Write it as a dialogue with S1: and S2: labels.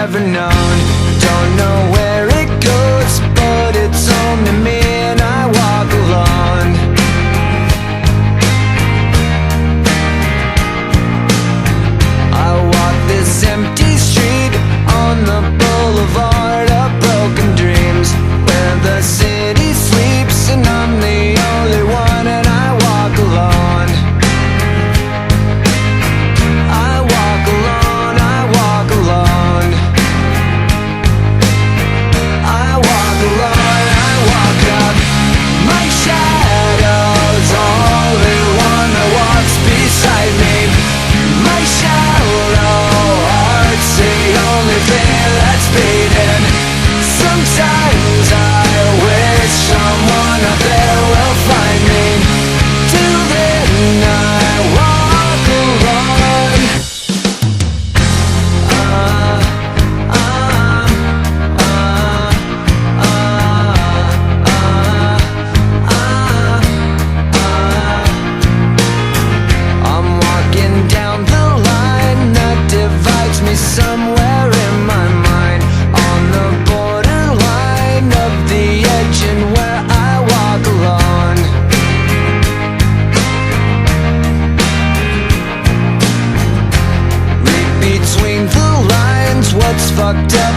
S1: ever known. Don't know where it goes, but it's home to me, and I walk alone. I walk this empty street on the boulevard of broken dreams, where the city sleeps and I'm the only one, and I walk alone. I walk alone, I walk alone. I walk alone, I walk up. My shadow's only one that walks beside me. My shallow heart's the only thing that's beating. Sometimes I wish someone out there will find me. Till then I walk alone. I'm walking down the line that divides me somewhere in my mind, on the borderline of the edge and where I walk alone. Read between the lines what's fucked up